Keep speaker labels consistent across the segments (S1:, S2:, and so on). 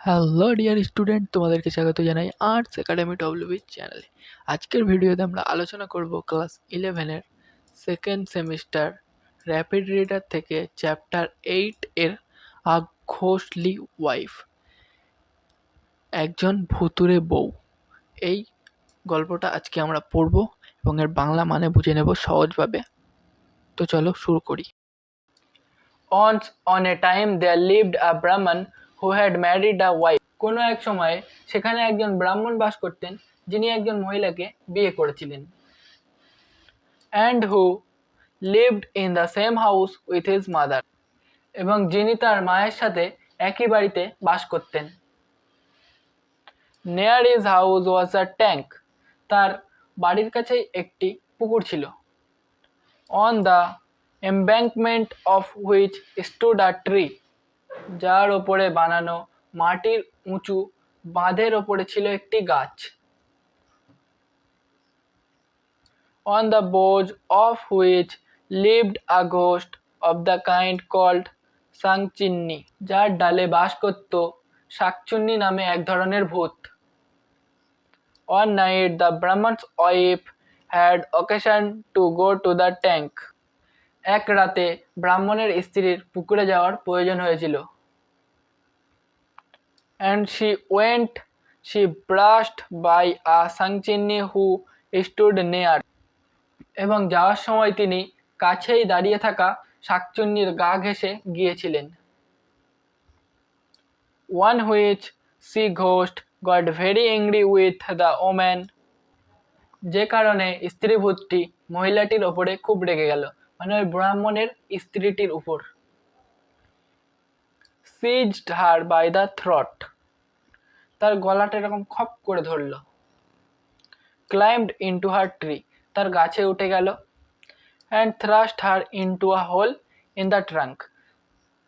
S1: Hello dear student, তোমাদেরকে স্বাগত জানাই আর্টস একাডেমি ডব্লিউবি চ্যানেলে। আজকের ভিডিওতে আমরা আলোচনা করব ক্লাস 11-এর সেকেন্ড সেমিস্টার র্যাপিড রিডার থেকে চ্যাপ্টার 8 এর আ ঘোস্টলি ওয়াইফ, একজন ভুতুড়ে বউ। এই গল্পটা আজকে আমরা পড়ব এবং এর বাংলা মানে বুঝে নেব সহজভাবে। তো চলো শুরু করি। Once on a time there lived a Brahman who had married a wife. কোনো এক সময়ে সেখানে একজন ব্রাহ্মণ বাস করতেন যিনি একজন মহিলাকে বিয়ে করেছিলেন। And who lived in the same house with his mother. এবং যিনি তার মায়ের সাথে একই বাড়িতে বাস করতেন। Near his house was a tank. তার বাড়ির কাছেই একটি পুকুর ছিল। On the embankment of which stood a tree. যার ওপরে বানানো মাটির উঁচু বাঁধের ওপরে ছিল একটি গাছ। On the boughs of which lived a ghost of the kind called শাকচুন্নি, যার ডালে বাস করত শাকচুন্নি নামে এক ধরনের ভূত। One night the Brahman's wife had occasion to go to the tank. এক রাতে ব্রাহ্মণের স্ত্রীর পুকুরে যাওয়ার প্রয়োজন হয়েছিল। And she brushed by a শাকচুন্নি who stood near. এবং যাওয়ার সময় তিনি কাছেই দাঁড়িয়ে থাকা শাকচুন্নির গা ঘেঁষে গিয়েছিলেন। One which she ghost got very angry with the woman. যে কারণে স্ত্রী ভূতটি মহিলাটির ওপরে খুব রেগে গেল, মানে ওই ব্রাহ্মণের স্ত্রীটির উপর। Seized her by the throat. তার গলাটা এরকম খপ করে ধরল। Climbed into her tree. তার গাছে উঠে গেল। And thrust her into a hole in the trunk.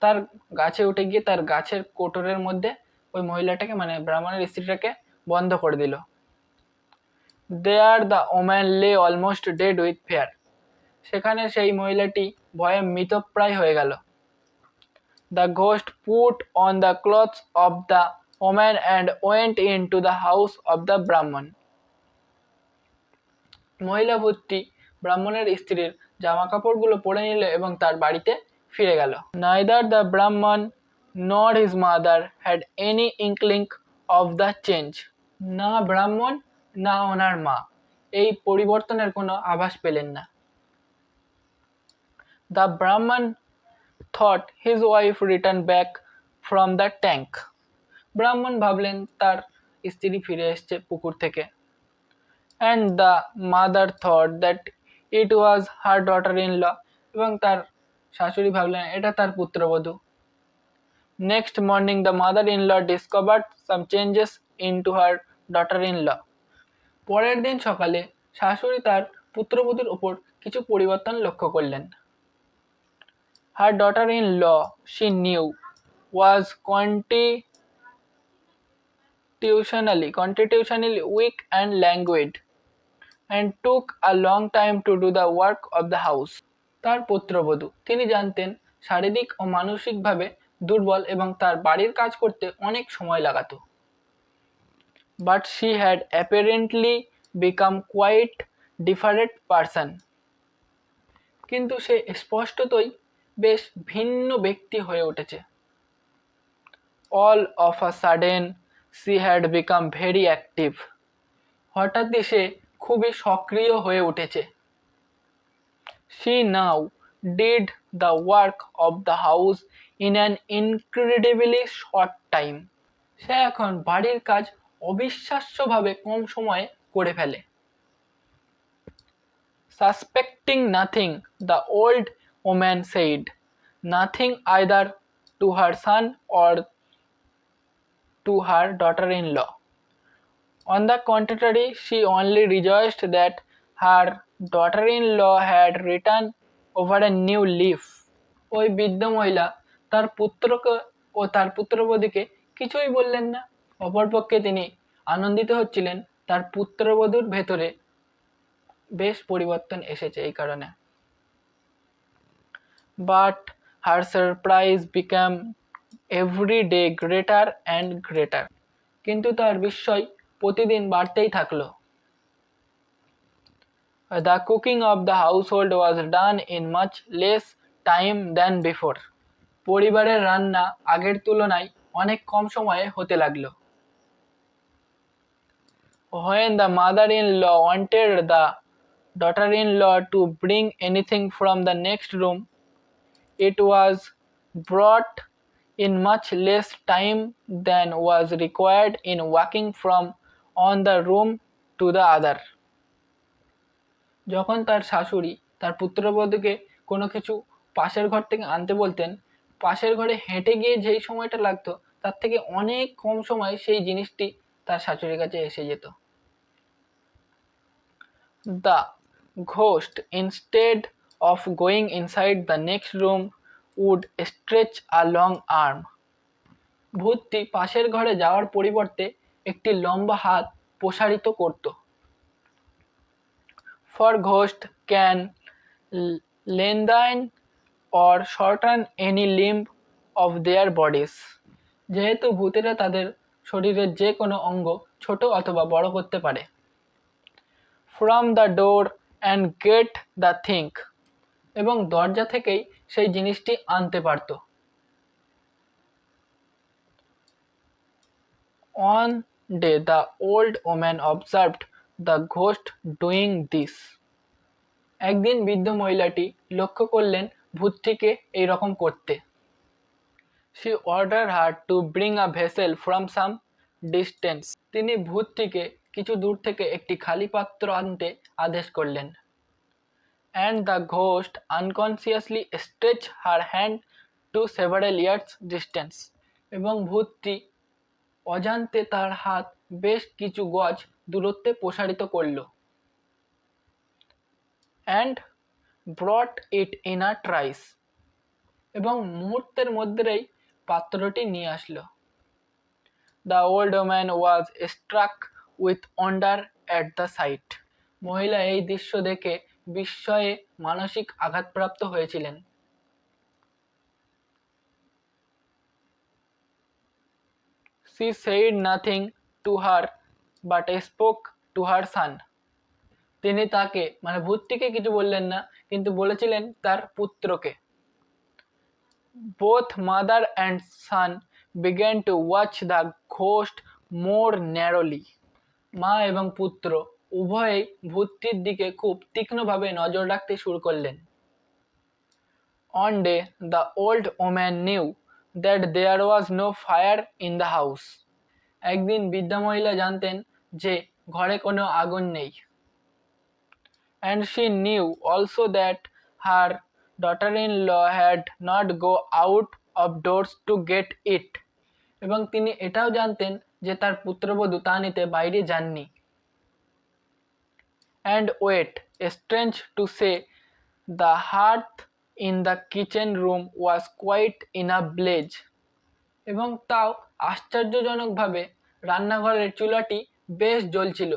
S1: তার গাছে উঠে গিয়ে তার গাছের কোটরের মধ্যে ওই মহিলাটাকে মানে ব্রাহ্মণের স্ত্রীটাকে বন্ধ করে দিল। There the woman lay almost dead with fear. সেখানে সেই মহিলাটি ভয়ে মৃতপ্রায় হয়ে গেল। The ghost put on the clothes of the woman and went into the house of the Brahman. মহিলা ভূতটি ব্রাহ্মণের স্ত্রীর জামা কাপড়গুলো পরে নিল এবং তার বাড়িতে ফিরে গেল। Neither the Brahman nor his mother had any inkling of the change. না ব্রাহ্মণ না ওনার মা এই পরিবর্তনের কোনো আভাস পেলেন না। The Brahman thought his wife returned back from the tank. ব্রাহ্মণ ভাবলেন তার স্ত্রী ফিরে এসেছে পুকুর থেকে। And the mother thought that it was her daughter-in-law. এবং তার শাশুড়ি ভাবলেন এটা তার পুত্রবধূ। Next morning the mother-in-law discovered some changes into her daughter-in-law. পরের দিন সকালে শাশুড়ি তার পুত্রবধূর উপর কিছু পরিবর্তন লক্ষ্য করলেন। Her daughter-in-law, she knew, was constitutionally weak and languid, and took a long time to do the work of the house. তার পুত্রবধূ, তিনি জানতেন, শারীরিক ও মানসিকভাবে দুর্বল এবং তার বাড়ির কাজ করতে অনেক সময় লাগাতো। But she had apparently become quite different person. কিন্তু সে স্পষ্টতই বেশ ভিন্ন ব্যক্তি হয়ে উঠেছে। All of a sudden she had become very active. হঠাৎই সে খুবই সক্রিয় হয়ে উঠেছে। She now did the work of the house in an incredibly short time. সে এখন বাড়ির কাজ অবিশ্বাস্যভাবে কম সময়ে করে ফেলে। Suspecting nothing, the old woman said nothing either to her son or to her daughter-in-law. On the contrary, she only rejoiced that her daughter-in-law had written over a new leaf. ওই বৃদ্ধ মহিলা তার পুত্রকে ও তার পুত্রবধূকে কিছুই বললেন না। অপরপক্ষে তিনি আনন্দিত হচ্ছিলেন তার পুত্রবধূর ভেতরে বেশ পরিবর্তন এসেছে এই কারণে। But her surprise became every day greater and greater, কিন্তু তার বিস্ময় প্রতিদিন বাড়তেই থাকলো। The cooking of the household was done in much less time than before. পরিবারের রান্না আগের তুলনায় অনেক কম সময়ে হতে লাগলো। When the mother-in-law wanted the daughter-in-law to bring anything from the next room, it was brought in much less time than was required in walking from one the room to the other. যখন তার শাশুড়ি তার পুত্রবধূকে কোনো কিছু পাশের ঘর থেকে আনতে বলতেন, পাশের ঘরে হেঁটে গিয়ে যেই সময়টা লাগতো তার থেকে অনেক কম সময়ে সেই জিনিসটি তার শাশুড়ির কাছে এসে যেত। The ghost, instead of going inside the next room, would stretch a long arm. ভূতটি পাশের ঘরে যাওয়ার পরিবর্তে একটি লম্বা হাত প্রসারিত করত। For ghost can lengthen or shorten any limb of their bodies. যেহেতু ভূতেরা তাদের শরীরের যে কোনো অঙ্গ ছোট অথবা বড় করতে পারে। From the door and get the thing, এবং দরজা থেকেই সেই জিনিসটি আনতে পারত। One day the old woman observed the ghost doing this. একদিন বৃদ্ধ মহিলাটি লক্ষ্য করলেন ভূতটিকে এই রকম করতে। She ordered her to bring a vessel from some distance. তিনি ভূতটিকে কিছু দূর থেকে একটি খালি পাত্র আনতে আদেশ করলেন। And the ghost unconsciously stretched her hand to several yards distance. এবং ভূতটি অজান্তে তার হাত বেশ কিছু গজ দূরত্বে প্রসারিত করল। And brought it in a trice. এবং মুহূর্তের মধ্যেই পাত্রটি নিয়ে আসলো। The old woman was struck with wonder at the sight. মহিলা এই দৃশ্য দেখে বিস্ময়ে মানসিক আঘাতপ্রাপ্ত হয়েছিলেন। She said nothing to her but spoke to her son. তিনি তাকে মানে ভূতটিকে কিছু বললেন না, কিন্তু বলেছিলেন তার পুত্রকে। Both mother and son began to watch the ghost more narrowly. মা এবং পুত্র উভয়েই ভূতটির দিকে খুব তীক্ষ্ণভাবে নজর রাখতে শুরু করলেন। One day the old woman knew that there was no fire in the house. একদিন বৃদ্ধা মহিলা জানতেন যে ঘরে কোনো আগুন নেই। And she knew also that her daughter-in-law had not go out of doors to get it. এবং তিনি এটাও জানতেন যে তার পুত্রবধূ তা নিতে বাইরে যাননি। And wait, strange to say, the hearth in the kitchen room was quite in a blaze. এবং তাও আশ্চর্যজনকভাবে রান্নাঘরের চুলাটি বেশ জ্বলছিল।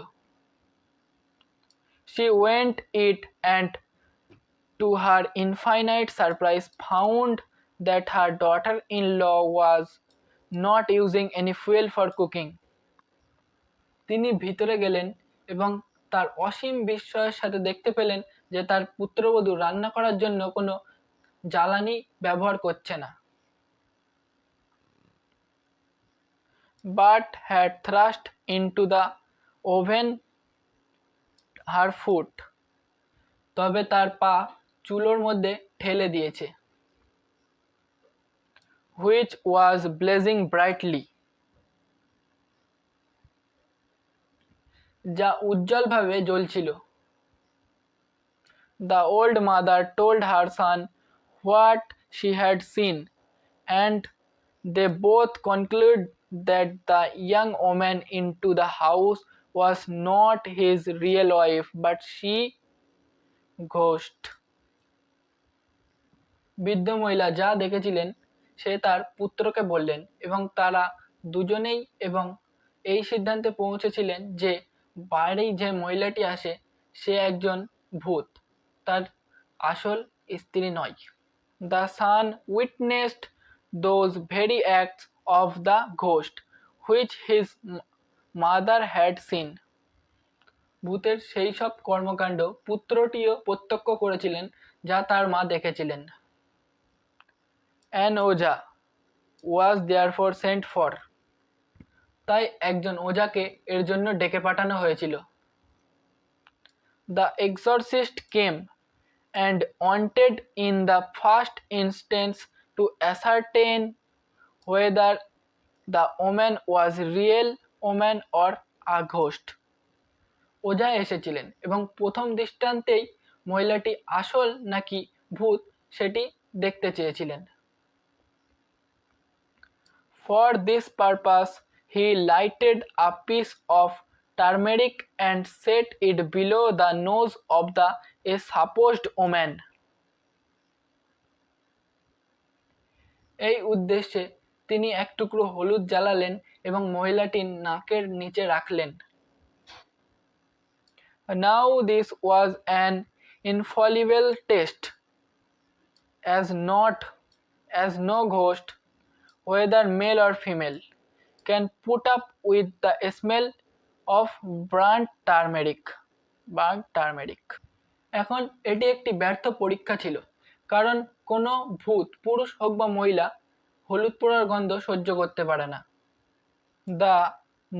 S1: She went it and to her infinite surprise found that her daughter-in-law was not using any fuel for cooking. তিনি ভিতরে গেলেন এবং তার অসীম বিস্ময়ের সাথে দেখতে পেলেন যে তার পুত্রবধূ রান্না করার জন্য কোনো জ্বালানি ব্যবহার করছে না। But had thrust into the oven her foot. তবে তার পা চুলোর মধ্যে ঠেলে দিয়েছে। Which was blazing brightly. যা উজ্জ্বলভাবে জ্বলছিল। The old mother told her son what she had seen, and they both concluded that the young woman into the house was not his real wife, but she ghost. বৃদ্ধ মহিলা যা দেখেছিলেন সে তার পুত্রকে বললেন এবং তারা দুজনেই এবং এই সিদ্ধান্তে পৌঁছেছিলেন যে বাইরেই যে মহিলাটি আসে সে একজন ভূত, তার আসল স্ত্রী নয়। The son witnessed those very acts of the ghost which his mother had seen. ভূতের সেই সব কর্মকাণ্ড পুত্রটিও প্রত্যক্ষ করেছিলেন যা তার মা দেখেছিলেন। An oja was therefore sent for. তাই একজন ওজাকে এর জন্য ডেকে পাঠানো হয়েছিল। The exorcist came and wanted in the first instance to ascertain whether the woman was real woman or a ghost. ওঝা এসেছিলেন এবং প্রথম দৃষ্টান্তেই মহিলাটি আসল নাকি ভূত সেটি দেখতে চেয়েছিলেন। For this purpose he lighted a piece of turmeric and set it below the nose of the supposed woman. এই উদ্দেশ্যে তিনি এক টুকরো হলুদ জ্বালালেন এবং মহিলাটির নাকের নিচে রাখলেন। Now this was an infallible test, as no ghost, whether male or female, can put up with the smell of burnt turmeric. এখন এটি একটি ব্যর্থ পরীক্ষা ছিল, কারণ কোনো ভূত পুরুষ হোক বা মহিলা হলুদ পোড়ার গন্ধ সহ্য করতে পারে না। The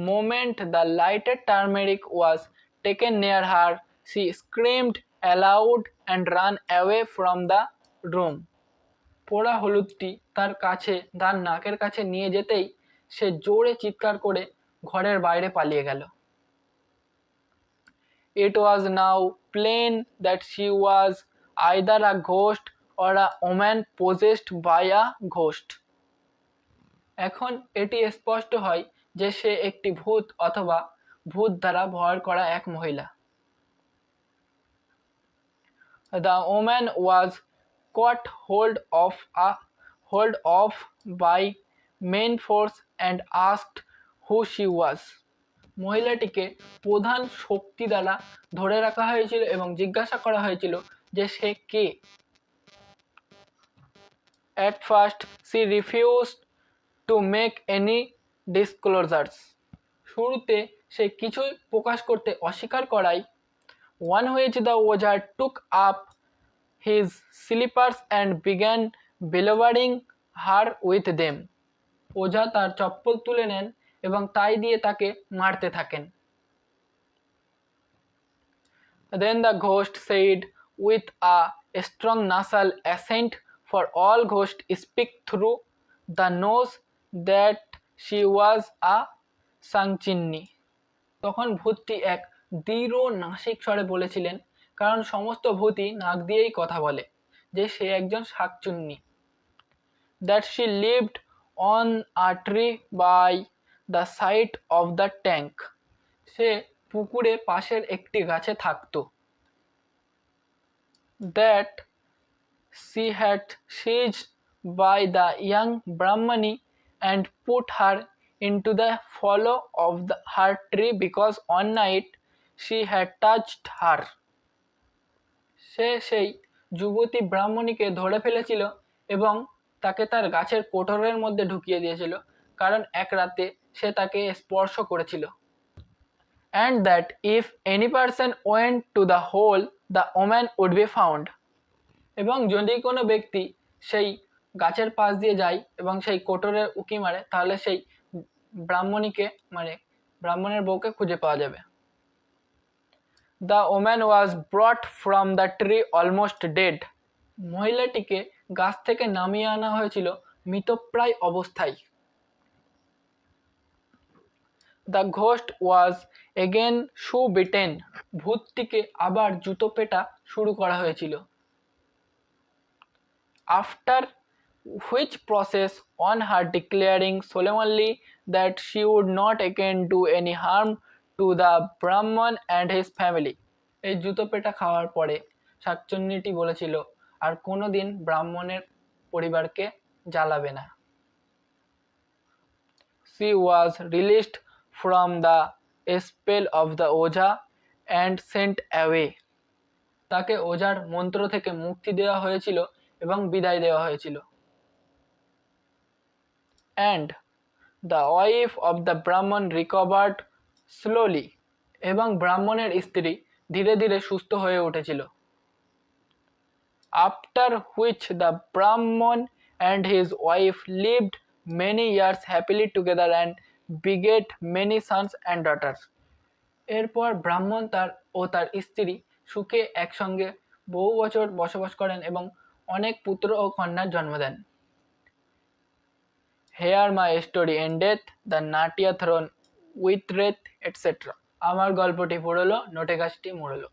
S1: moment the lighted turmeric was taken near her, she screamed aloud and ran away from the room. পোড়া হলুদটি তার নাকের কাছে নিয়ে যেতেই সে জোরে চিৎকার করে ঘরের বাইরে পালিয়ে গেল। It was now plain that she was either a ghost or a woman possessed by a ghost. এখন এটি স্পষ্ট হয় যে সে একটি ভূত অথবা ভূত দ্বারা ভর করা এক মহিলা। The woman was caught hold of by main force and asked who she was. মহিলাটিকে প্রধান শক্তি দ্বারা ধরে রাখা হয়েছিল এবং জিজ্ঞাসা করা হয়েছিল যে সে কে। At first she refused to make any disclosures. শুরুতে সে কিছুই প্রকাশ করতে অস্বীকার করায় on which the oja took up his slippers and began belabouring her with them. ওঝা তার চপ্পল তুলে নেন এবং তাই দিয়ে তাকে মারতে থাকেন। Then the ghost said with a strong nasal accent, for all ghosts speak through the nose, that she was a সাংচিন্নি। তখন ভূতটি এক দৃঢ় নাসিক স্বরে বলেছিলেন, কারণ সমস্ত ভূতই নাক দিয়েই কথা বলে, যে সে একজন শাকচুন্নি। That she lived on a tree by the side of the tank. সে পুকুরে পাশের একটি গাছে থাকত। That she had seized by the young Brahmani and put her into the hollow of her tree because one night she had touched her. সে সেই যুবতী ব্রাহ্মণীকে ধরে ফেলেছিল এবং তাকে তার গাছের কোটরের মধ্যে ঢুকিয়ে দিয়েছিল, কারণ এক রাতে সে তাকে স্পর্শ করেছিল। And that if any person went to the hole, the woman would be found. এবং যদি কোনো ব্যক্তি সেই গাছের পাশ দিয়ে যায় এবং সেই কোটরের উঁকি মারে, তাহলে সেই ব্রাহ্মণীকে ব্রাহ্মণের বউকে খুঁজে পাওয়া যাবে। The woman was brought from the tree almost dead. মহিলাটিকে গাছ থেকে নামিয়ে আনা হয়েছিল মৃতপ্রায় অবস্থায়। The ghost was again shoe bitten. ভূতটিকে আবার জুতো পেটা শুরু করা হয়েছিল। After which process, on her declaring solemnly that she would not again do any harm to the Brahman and his family. এই জুতো পেটা খাওয়ার পরে শাকচুন্নিটি বলেছিল আর কোনোদিন ব্রাহ্মণের পরিবারকে জ্বালাবে না। She was released from the spell of the oja and sent away. তাকে ওঝার মন্ত্র থেকে মুক্তি দেওয়া হয়েছিল এবং বিদায় দেওয়া হয়েছিল। and the wife of the Brahman recovered slowly. এবং ব্রাহ্মণের স্ত্রী ধীরে ধীরে সুস্থ হয়ে উঠেছিল। After which the Brahman and his wife lived many years happily together and beget many sons and daughters. এরপর ব্রাহ্মণ তার স্ত্রী সুখে একসঙ্গে বহু বছর বসবাস করেন এবং অনেক পুত্র ও কন্যার জন্ম দেন। Here my story endeth, the Natya throne with wreath etc. আমার গল্পটি ফুরলো, নোটে গাছটি মুড়লো।